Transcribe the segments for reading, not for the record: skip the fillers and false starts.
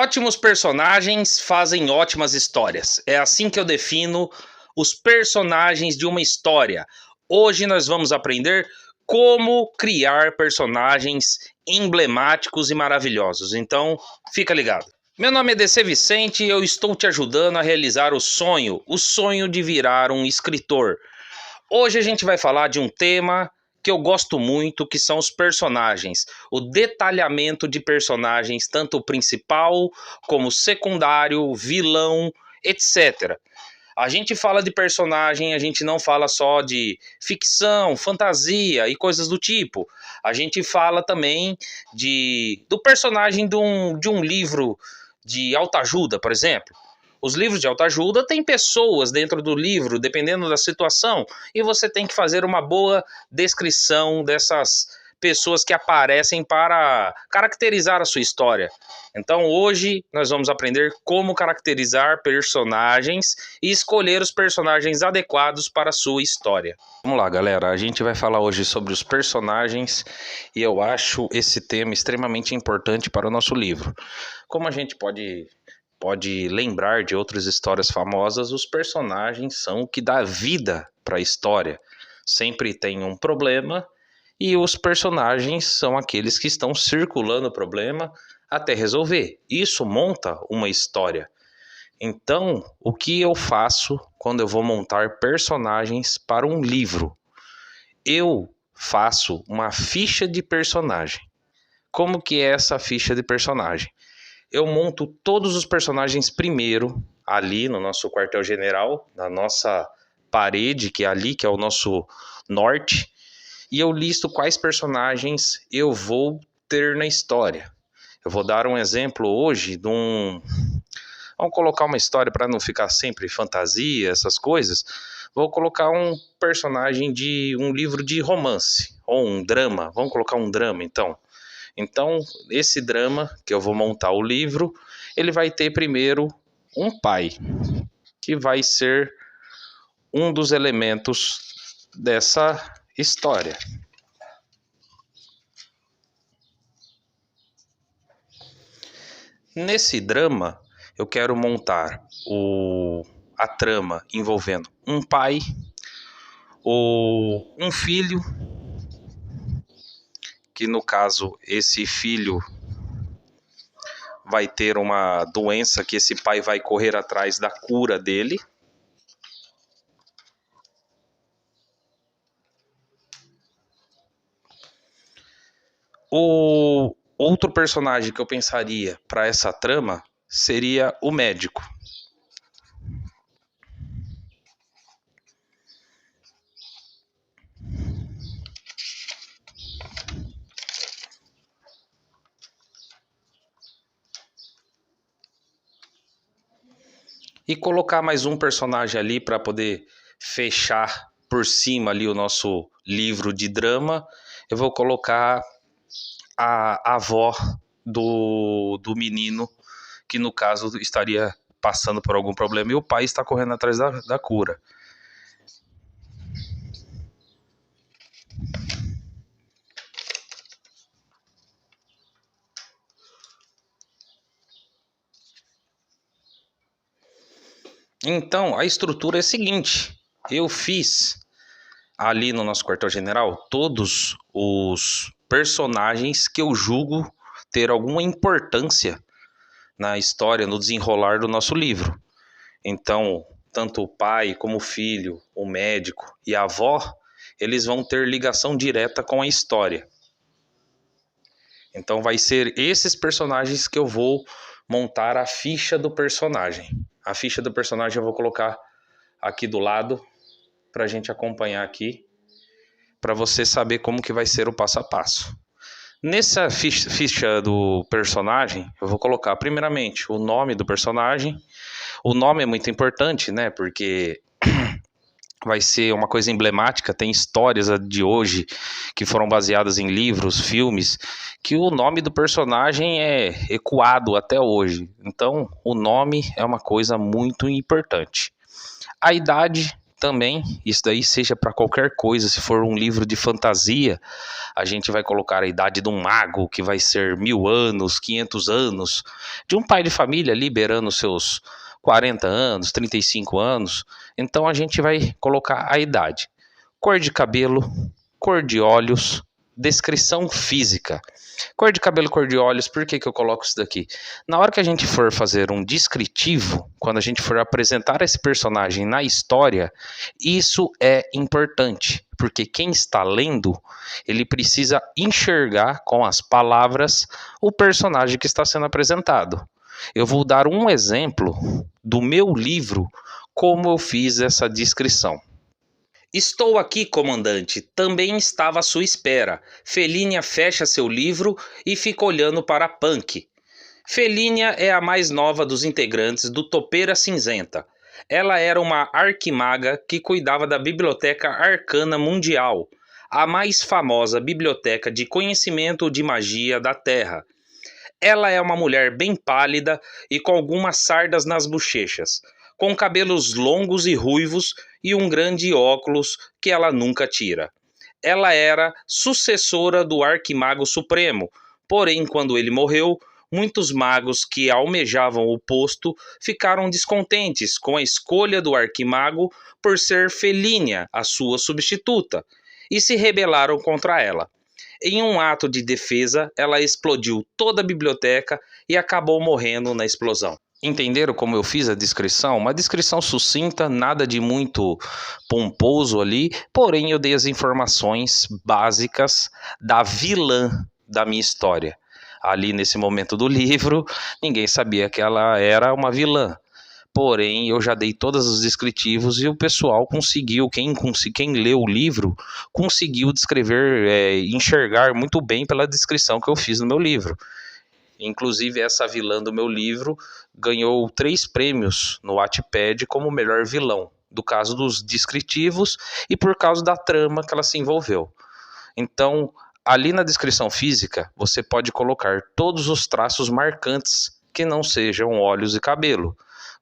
Ótimos personagens fazem ótimas histórias. É assim que eu defino os personagens de uma história. Hoje nós vamos aprender como criar personagens emblemáticos e maravilhosos. Então, fica ligado. Meu nome é DC Vicente e eu estou te ajudando a realizar o sonho de virar um escritor. Hoje a gente vai falar de um tema que eu gosto muito, que são os personagens. O detalhamento de personagens, tanto o principal como secundário, vilão, etc. A gente fala de personagem, a gente não fala só de ficção, fantasia e coisas do tipo. A gente fala também do personagem de um livro de autoajuda, por exemplo. Os livros de autoajuda têm pessoas dentro do livro, dependendo da situação, e você tem que fazer uma boa descrição dessas pessoas que aparecem para caracterizar a sua história. Então hoje nós vamos aprender como caracterizar personagens e escolher os personagens adequados para a sua história. Vamos lá, galera, a gente vai falar hoje sobre os personagens e eu acho esse tema extremamente importante para o nosso livro. Como a gente pode lembrar de outras histórias famosas, os personagens são o que dá vida para a história. Sempre tem um problema e os personagens são aqueles que estão circulando o problema até resolver. Isso monta uma história. Então, o que eu faço quando eu vou montar personagens para um livro? Eu faço uma ficha de personagem. Como que é essa ficha de personagem? Eu monto todos os personagens primeiro, ali no nosso quartel-general, na nossa parede, que é ali, que é o nosso norte, e eu listo quais personagens eu vou ter na história. Eu vou dar um exemplo hoje de um... Vamos colocar uma história para não ficar sempre fantasia, essas coisas. Vou colocar um personagem de um livro de romance, ou um drama. Vamos colocar um drama, então. Então, esse drama que eu vou montar o livro, ele vai ter primeiro um pai, que vai ser um dos elementos dessa história. Nesse drama, eu quero montar a trama envolvendo um pai, um filho, que no caso esse filho vai ter uma doença que esse pai vai correr atrás da cura dele. O outro personagem que eu pensaria para essa trama seria o médico. E colocar mais um personagem ali para poder fechar por cima ali o nosso livro de drama. Eu vou colocar a avó do menino, que no caso estaria passando por algum problema, e o pai está correndo atrás da cura. Então, a estrutura é a seguinte: eu fiz ali no nosso quartel-general todos os personagens que eu julgo ter alguma importância na história, no desenrolar do nosso livro. Então, tanto o pai como o filho, o médico e a avó, eles vão ter ligação direta com a história. Então vai ser esses personagens que eu vou montar a ficha do personagem. A ficha do personagem eu vou colocar aqui do lado para a gente acompanhar aqui, para você saber como que vai ser o passo a passo. Nessa ficha do personagem, eu vou colocar primeiramente o nome do personagem. O nome é muito importante, né? Porque vai ser uma coisa emblemática. Tem histórias de hoje que foram baseadas em livros, filmes, que o nome do personagem é ecoado até hoje. Então, o nome é uma coisa muito importante. A idade Também, isso daí seja para qualquer coisa, se for um livro de fantasia, a gente vai colocar a idade de um mago, que vai ser 1000 anos, 500 anos, de um pai de família liberando seus 40 anos, 35 anos, então a gente vai colocar a idade. Cor de cabelo, cor de olhos, descrição física. Cor de cabelo, cor de olhos, por que eu coloco isso daqui? Na hora que a gente for fazer um descritivo, quando a gente for apresentar esse personagem na história, isso é importante, porque quem está lendo, ele precisa enxergar com as palavras o personagem que está sendo apresentado. Eu vou dar um exemplo do meu livro, como eu fiz essa descrição. Estou aqui, comandante. Também estava à sua espera. Felínia fecha seu livro e fica olhando para Punk. Felínia é a mais nova dos integrantes do Topeira Cinzenta. Ela era uma arquimaga que cuidava da Biblioteca Arcana Mundial, a mais famosa biblioteca de conhecimento de magia da Terra. Ela é uma mulher bem pálida e com algumas sardas nas bochechas, com cabelos longos e ruivos e um grande óculos que ela nunca tira. Ela era sucessora do Arquimago Supremo, porém, quando ele morreu, muitos magos que almejavam o posto ficaram descontentes com a escolha do Arquimago por ser Felínia, a sua substituta, e se rebelaram contra ela. Em um ato de defesa, ela explodiu toda a biblioteca e acabou morrendo na explosão. Entenderam como eu fiz a descrição? Uma descrição sucinta, nada de muito pomposo ali, porém eu dei as informações básicas da vilã da minha história. Ali nesse momento do livro, ninguém sabia que ela era uma vilã. Porém, eu já dei todos os descritivos e o pessoal conseguiu, quem leu o livro, conseguiu descrever, enxergar muito bem pela descrição que eu fiz no meu livro. Inclusive, essa vilã do meu livro ganhou 3 prêmios no Wattpad como melhor vilão, do caso dos descritivos e por causa da trama que ela se envolveu. Então, ali na descrição física, você pode colocar todos os traços marcantes que não sejam olhos e cabelo.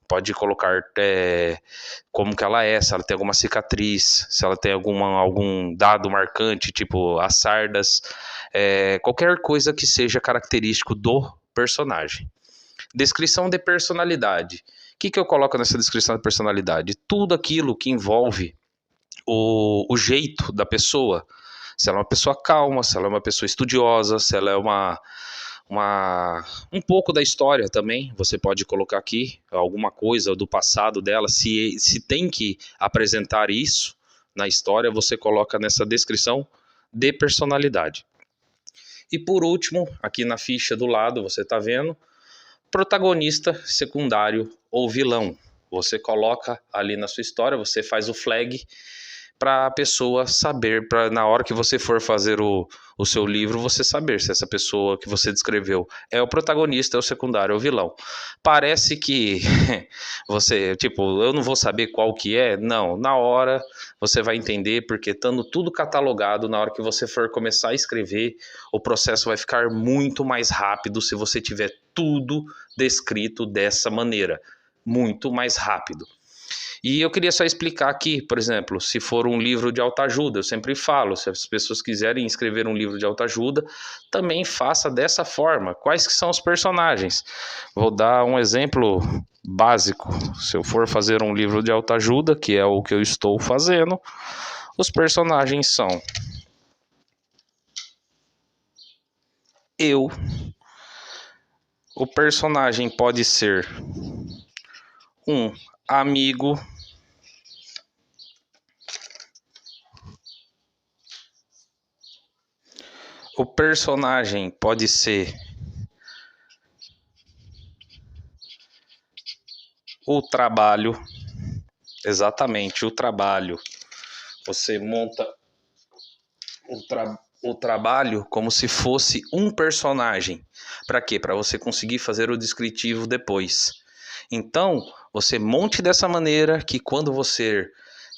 Pode colocar como que ela é, se ela tem alguma cicatriz, se ela tem algum dado marcante, tipo as sardas, qualquer coisa que seja característico do personagem. Descrição de personalidade. O que eu coloco nessa descrição de personalidade? Tudo aquilo que envolve o jeito da pessoa. Se ela é uma pessoa calma, se ela é uma pessoa estudiosa, se ela é um pouco da história também, você pode colocar aqui alguma coisa do passado dela, se tem que apresentar isso na história, você coloca nessa descrição de personalidade. E por último, aqui na ficha do lado, você está vendo, protagonista, secundário ou vilão. Você coloca ali na sua história, você faz o flag para a pessoa saber, para na hora que você for fazer o seu livro, você saber se essa pessoa que você descreveu é o protagonista, é o secundário, é o vilão. Parece que você, eu não vou saber qual que é. Não, na hora você vai entender, porque estando tudo catalogado, na hora que você for começar a escrever, o processo vai ficar muito mais rápido se você tiver tudo descrito dessa maneira. Muito mais rápido. E eu queria só explicar aqui, por exemplo, se for um livro de autoajuda, eu sempre falo, se as pessoas quiserem escrever um livro de autoajuda, também faça dessa forma. Quais que são os personagens? Vou dar um exemplo básico. Se eu for fazer um livro de autoajuda, que é o que eu estou fazendo, os personagens são eu. O personagem pode ser um amigo, o personagem pode ser o trabalho, exatamente, o trabalho. Você monta o trabalho como se fosse um personagem. Para quê? Para você conseguir fazer o descritivo depois. Então, você monte dessa maneira que quando você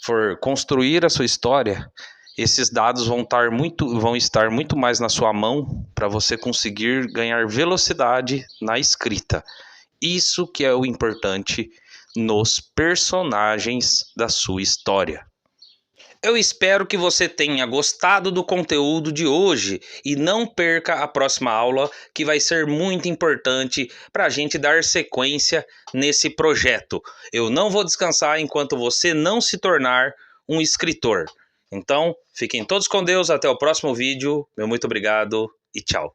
for construir a sua história, esses dados vão estar muito mais na sua mão para você conseguir ganhar velocidade na escrita. Isso que é o importante nos personagens da sua história. Eu espero que você tenha gostado do conteúdo de hoje e não perca a próxima aula, que vai ser muito importante para a gente dar sequência nesse projeto. Eu não vou descansar enquanto você não se tornar um escritor. Então, fiquem todos com Deus, até o próximo vídeo. Meu muito obrigado e tchau.